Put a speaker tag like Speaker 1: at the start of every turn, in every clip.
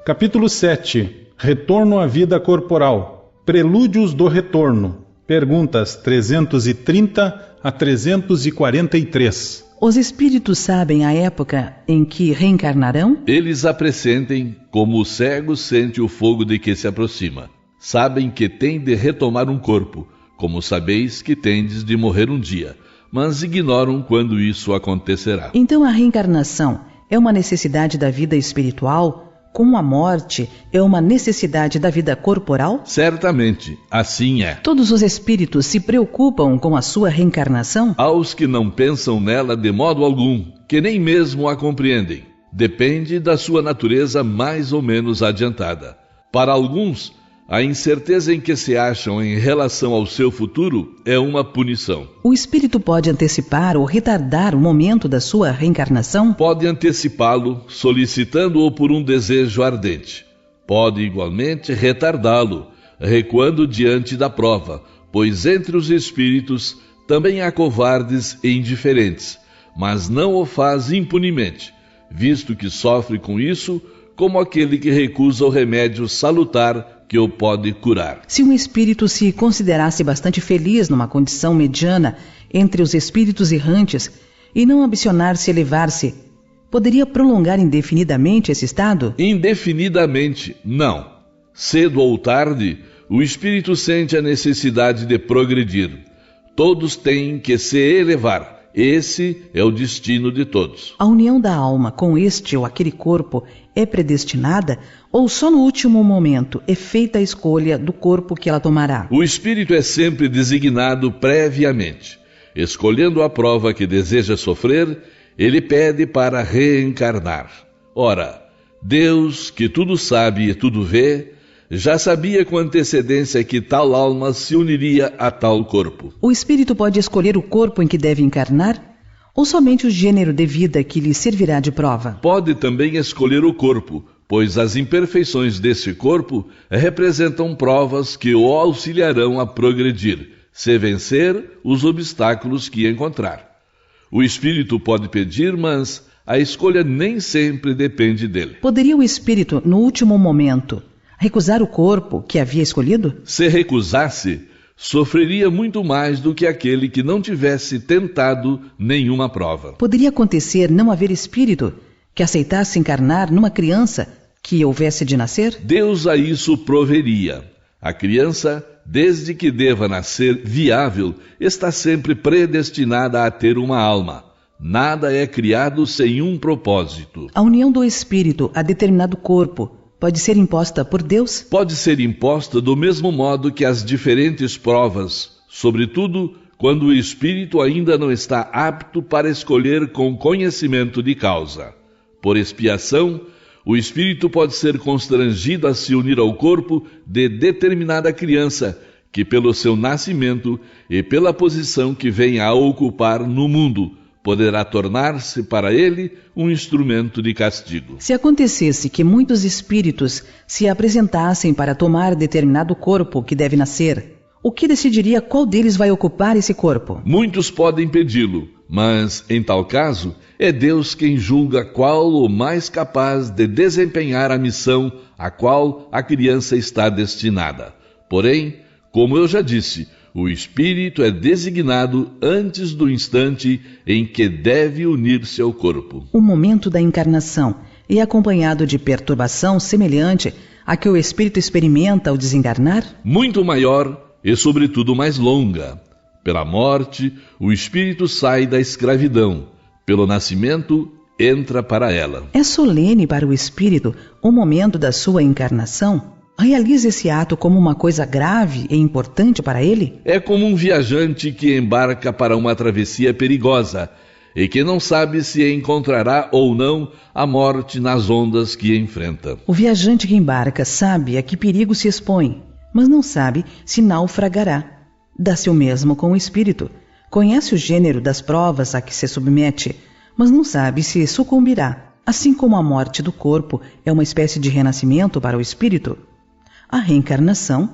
Speaker 1: Capítulo 7. Retorno à vida corporal. Prelúdios do retorno. Perguntas 330 a 343.
Speaker 2: Os espíritos sabem a época em que reencarnarão?
Speaker 3: Eles a pressentem, como o cego sente o fogo de que se aproxima. Sabem que têm de retomar um corpo, como sabeis que tendes de morrer um dia, mas ignoram quando isso acontecerá.
Speaker 2: Então a reencarnação é uma necessidade da vida espiritual, como a morte é uma necessidade da vida corporal?
Speaker 3: Certamente, assim é.
Speaker 2: Todos os espíritos se preocupam com a sua reencarnação?
Speaker 3: Aos que não pensam nela de modo algum, que nem mesmo a compreendem, depende da sua natureza mais ou menos adiantada. Para alguns, a incerteza em que se acham em relação ao seu futuro é uma punição.
Speaker 2: O espírito pode antecipar ou retardar o momento da sua reencarnação?
Speaker 3: Pode antecipá-lo, solicitando-o por um desejo ardente. Pode igualmente retardá-lo, recuando diante da prova, pois entre os espíritos também há covardes e indiferentes, mas não o faz impunemente, visto que sofre com isso como aquele que recusa o remédio salutar que o pode curar.
Speaker 2: Se um espírito se considerasse bastante feliz numa condição mediana entre os espíritos errantes e não ambicionar-se elevar-se, poderia prolongar indefinidamente esse estado?
Speaker 3: Indefinidamente, não. Cedo ou tarde, o espírito sente a necessidade de progredir. Todos têm que se elevar. Esse é o destino de todos.
Speaker 2: A união da alma com este ou aquele corpo é predestinada ou só no último momento é feita a escolha do corpo que ela tomará?
Speaker 3: O espírito é sempre designado previamente. Escolhendo a prova que deseja sofrer, ele pede para reencarnar. Ora, Deus, que tudo sabe e tudo vê, já sabia com antecedência que tal alma se uniria a tal corpo.
Speaker 2: O espírito pode escolher o corpo em que deve encarnar? Ou somente o gênero de vida que lhe servirá de prova?
Speaker 3: Pode também escolher o corpo, pois as imperfeições desse corpo representam provas que o auxiliarão a progredir, se vencer os obstáculos que encontrar. O espírito pode pedir, mas a escolha nem sempre depende dele.
Speaker 2: Poderia o espírito, no último momento, recusar o corpo que havia escolhido?
Speaker 3: Se recusasse, sofreria muito mais do que aquele que não tivesse tentado nenhuma prova.
Speaker 2: Poderia acontecer não haver espírito que aceitasse encarnar numa criança que houvesse de nascer?
Speaker 3: Deus a isso proveria. A criança, desde que deva nascer viável, está sempre predestinada a ter uma alma. Nada é criado sem um propósito.
Speaker 2: A união do espírito a determinado corpo pode ser imposta por Deus?
Speaker 3: Pode ser imposta do mesmo modo que as diferentes provas, sobretudo quando o espírito ainda não está apto para escolher com conhecimento de causa. Por expiação, o espírito pode ser constrangido a se unir ao corpo de determinada criança, que pelo seu nascimento e pela posição que vem a ocupar no mundo, poderá tornar-se para ele um instrumento de castigo.
Speaker 2: Se acontecesse que muitos espíritos se apresentassem para tomar determinado corpo que deve nascer, o que decidiria qual deles vai ocupar esse corpo?
Speaker 3: Muitos podem pedi-lo, mas, em tal caso, é Deus quem julga qual o mais capaz de desempenhar a missão a qual a criança está destinada. Porém, como eu já disse, o espírito é designado antes do instante em que deve unir-se ao corpo.
Speaker 2: O momento da encarnação é acompanhado de perturbação semelhante à que o espírito experimenta ao desencarnar?
Speaker 3: Muito maior e, sobretudo, mais longa. Pela morte, o espírito sai da escravidão. Pelo nascimento, entra para ela.
Speaker 2: É solene para o espírito o momento da sua encarnação? Realiza esse ato como uma coisa grave e importante para ele?
Speaker 3: É como um viajante que embarca para uma travessia perigosa e que não sabe se encontrará ou não a morte nas ondas que enfrenta.
Speaker 2: O viajante que embarca sabe a que perigo se expõe, mas não sabe se naufragará. Dá-se o mesmo com o espírito. Conhece o gênero das provas a que se submete, mas não sabe se sucumbirá. Assim como a morte do corpo é uma espécie de renascimento para o espírito, a reencarnação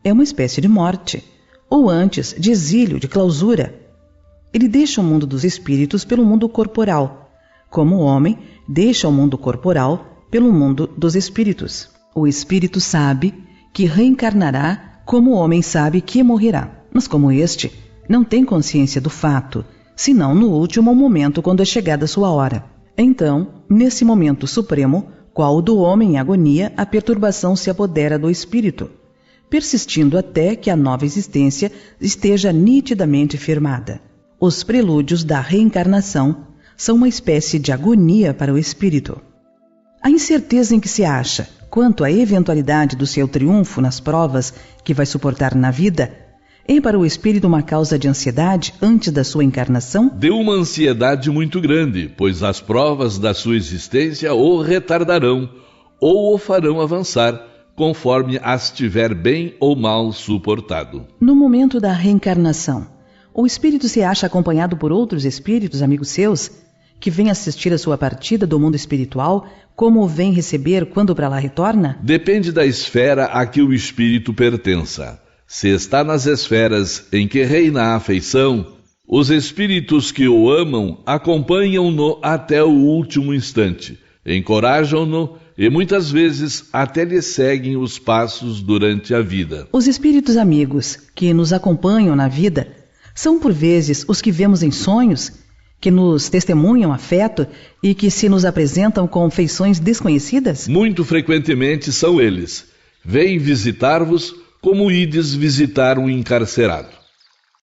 Speaker 2: é uma espécie de morte, ou antes, de exílio, de clausura. Ele deixa o mundo dos espíritos pelo mundo corporal, como o homem deixa o mundo corporal pelo mundo dos espíritos. O espírito sabe que reencarnará como o homem sabe que morrerá. Mas como este não tem consciência do fato, senão no último momento quando é chegada a sua hora. Então, nesse momento supremo, qual o do homem em agonia, a perturbação se apodera do espírito, persistindo até que a nova existência esteja nitidamente firmada. Os prelúdios da reencarnação são uma espécie de agonia para o espírito. A incerteza em que se acha quanto à eventualidade do seu triunfo nas provas que vai suportar na vida é para o espírito uma causa de ansiedade antes da sua encarnação?
Speaker 3: De uma ansiedade muito grande, pois as provas da sua existência o retardarão ou o farão avançar, conforme as tiver bem ou mal suportado.
Speaker 2: No momento da reencarnação, o espírito se acha acompanhado por outros espíritos, amigos seus, que vêm assistir a sua partida do mundo espiritual, como o vem receber quando para lá retorna?
Speaker 3: Depende da esfera a que o espírito pertença. Se está nas esferas em que reina a afeição, os espíritos que o amam acompanham-no até o último instante, encorajam-no e muitas vezes até lhe seguem os passos durante a vida.
Speaker 2: Os espíritos amigos que nos acompanham na vida são por vezes os que vemos em sonhos, que nos testemunham afeto e que se nos apresentam com feições desconhecidas?
Speaker 3: Muito frequentemente são eles. Vêm visitar-vos como ides visitar um encarcerado.